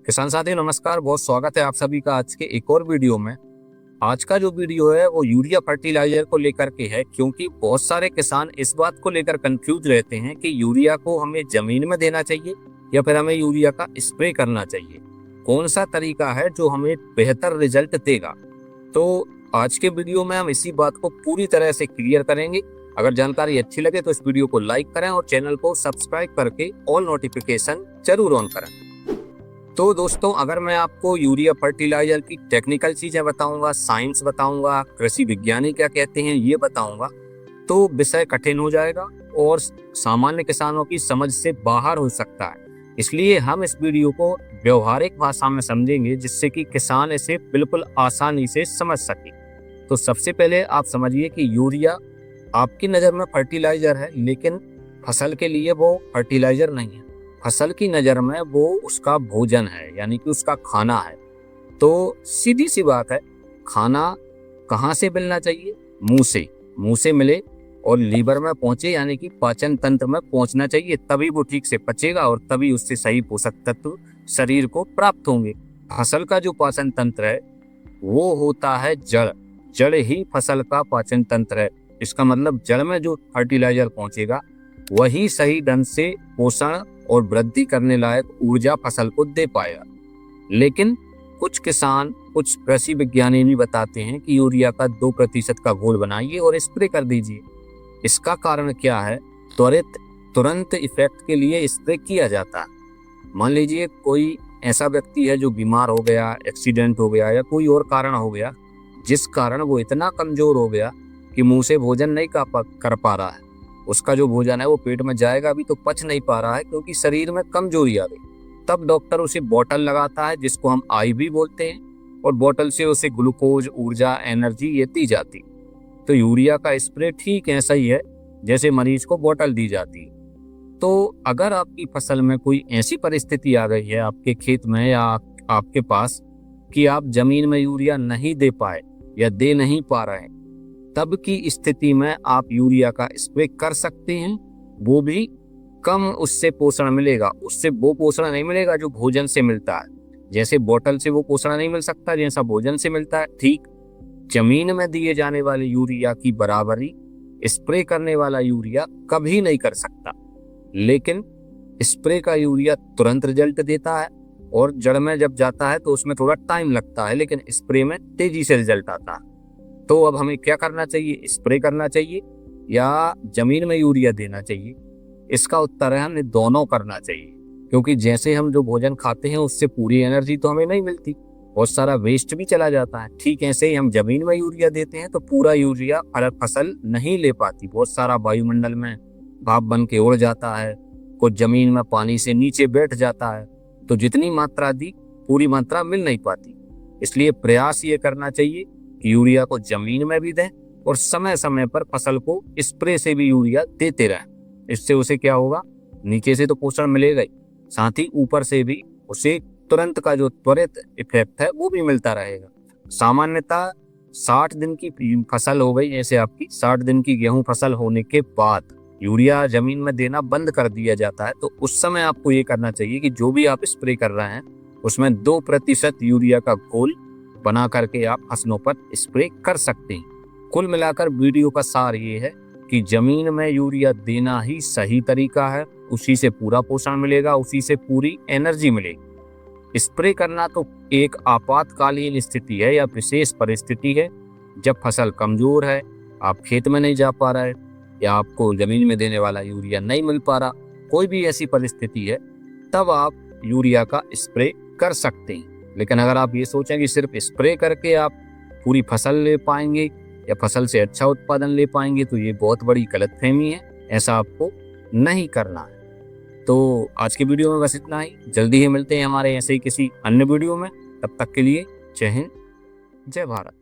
किसान साथी नमस्कार, बहुत स्वागत है आप सभी का आज के एक और वीडियो में। आज का जो वीडियो है वो यूरिया फर्टिलाइजर को लेकर के है, क्योंकि बहुत सारे किसान इस बात को लेकर कंफ्यूज रहते हैं कि यूरिया को हमें जमीन में देना चाहिए या फिर हमें यूरिया का स्प्रे करना चाहिए। कौन सा तरीका है जो हमें बेहतर रिजल्ट देगा। तो आज के वीडियो में हम इसी बात को पूरी तरह से क्लियर करेंगे। अगर जानकारी अच्छी लगे तो इस वीडियो को लाइक करें और चैनल को सब्सक्राइब करके ऑल नोटिफिकेशन जरूर ऑन करें। तो दोस्तों, अगर मैं आपको यूरिया फर्टिलाइजर की टेक्निकल चीजें बताऊंगा, साइंस बताऊंगा, कृषि विज्ञानी क्या कहते हैं ये बताऊंगा, तो विषय कठिन हो जाएगा और सामान्य किसानों की समझ से बाहर हो सकता है। इसलिए हम इस वीडियो को व्यवहारिक भाषा में समझेंगे, जिससे कि किसान इसे बिल्कुल आसानी से समझ सके। तो सबसे पहले आप समझिए कि यूरिया आपकी नज़र में फर्टिलाइजर है, लेकिन फसल के लिए वो फर्टिलाइजर नहीं है। फसल की नज़र में वो उसका भोजन है, यानी कि उसका खाना है। तो सीधी सी बात है, खाना कहाँ से मिलना चाहिए? मुंह से मिले और लीवर में पहुंचे, यानी कि पाचन तंत्र में पहुंचना चाहिए, तभी वो ठीक से पचेगा और तभी उससे सही पोषक तत्व शरीर को प्राप्त होंगे। फसल का जो पाचन तंत्र है वो होता है जड़। जड़ ही फसल का पाचन तंत्र है। इसका मतलब जड़ में जो फर्टिलाइजर पहुंचेगा वही सही ढंग से पोषण और वृद्धि करने लायक ऊर्जा फसल को दे पाएगा। लेकिन कुछ किसान, कुछ कृषि विज्ञानी भी बताते हैं कि यूरिया का 2% का घोल बनाइए और स्प्रे कर दीजिए। इसका कारण क्या है? तुरंत इफेक्ट के लिए स्प्रे किया जाता है। मान लीजिए कोई ऐसा व्यक्ति है जो बीमार हो गया, एक्सीडेंट हो गया या कोई और कारण हो गया, जिस कारण वो इतना कमजोर हो गया कि मुंह से भोजन नहीं कर पा रहा है। उसका जो भोजन है वो पेट में जाएगा भी तो पच नहीं पा रहा है, क्योंकि शरीर में कमजोरी आ गई। तब डॉक्टर उसे बोतल लगाता है, जिसको हम IV बोलते हैं, और बोतल से उसे ग्लूकोज, ऊर्जा, एनर्जी ये दी जाती। तो यूरिया का स्प्रे ठीक ऐसा ही है जैसे मरीज को बोतल दी जाती है। तो अगर आपकी फसल में कोई ऐसी परिस्थिति आ गई है आपके खेत में या आपके पास कि आप जमीन में यूरिया नहीं दे पाए या दे नहीं पा रहे हैं, तब की स्थिति में आप यूरिया का स्प्रे कर सकते हैं। वो भी कम उससे पोषण मिलेगा, उससे वो पोषण नहीं मिलेगा जो भोजन से मिलता है। जैसे बोतल से वो पोषण नहीं मिल सकता जैसा भोजन से मिलता है, ठीक जमीन में दिए जाने वाले यूरिया की बराबरी स्प्रे करने वाला यूरिया कभी नहीं कर सकता। लेकिन स्प्रे का यूरिया तुरंत रिजल्ट देता है और जड़ में जब जाता है तो उसमें थोड़ा टाइम लगता है, लेकिन स्प्रे में तेजी से रिजल्ट आता है। तो अब हमें क्या करना चाहिए? स्प्रे करना चाहिए या जमीन में यूरिया देना चाहिए? इसका उत्तर है हमें दोनों करना चाहिए, क्योंकि जैसे हम जो भोजन खाते हैं उससे पूरी एनर्जी तो हमें नहीं मिलती, बहुत सारा वेस्ट भी चला जाता है। ठीक ऐसे ही हम जमीन में यूरिया देते हैं तो पूरा यूरिया फसल नहीं ले पाती। बहुत सारा वायुमंडल में भाप बन के उड़ जाता है, कुछ जमीन में पानी से नीचे बैठ जाता है, तो जितनी मात्रा दी पूरी मात्रा मिल नहीं पाती। इसलिए प्रयास ये करना चाहिए कि यूरिया को जमीन में भी दें और समय समय पर फसल को स्प्रे से भी यूरिया देते रहें। इससे उसे क्या होगा? नीचे से तो पोषण मिलेगा ही, साथ ही ऊपर से भी उसे तुरंत का जो त्वरित इफेक्ट है वो भी मिलता रहेगा। सामान्यतः 60 दिन की फसल हो गई, जैसे आपकी 60 दिन की गेहूं फसल होने के बाद यूरिया जमीन में देना बंद कर दिया जाता है। तो उस समय आपको ये करना चाहिए कि जो भी आप स्प्रे कर रहे हैं उसमें 2% यूरिया का घोल बना करके आप फसलों पर स्प्रे कर सकते हैं। कुल मिलाकर वीडियो का सार ये है कि जमीन में यूरिया देना ही सही तरीका है। उसी से पूरा पोषण मिलेगा, उसी से पूरी एनर्जी मिलेगी। स्प्रे करना तो एक आपातकालीन स्थिति है या विशेष परिस्थिति है, जब फसल कमजोर है, आप खेत में नहीं जा पा रहे या आपको जमीन में देने वाला यूरिया नहीं मिल पा रहा, कोई भी ऐसी परिस्थिति है, तब आप यूरिया का स्प्रे कर सकते हैं। लेकिन अगर आप ये सोचें कि सिर्फ स्प्रे करके आप पूरी फसल ले पाएंगे या फसल से अच्छा उत्पादन ले पाएंगे, तो ये बहुत बड़ी गलतफहमी है। ऐसा आपको नहीं करना है। तो आज की वीडियो में बस इतना ही। जल्दी ही मिलते हैं हमारे ऐसे ही किसी अन्य वीडियो में। तब तक के लिए जय हिंद, जय भारत।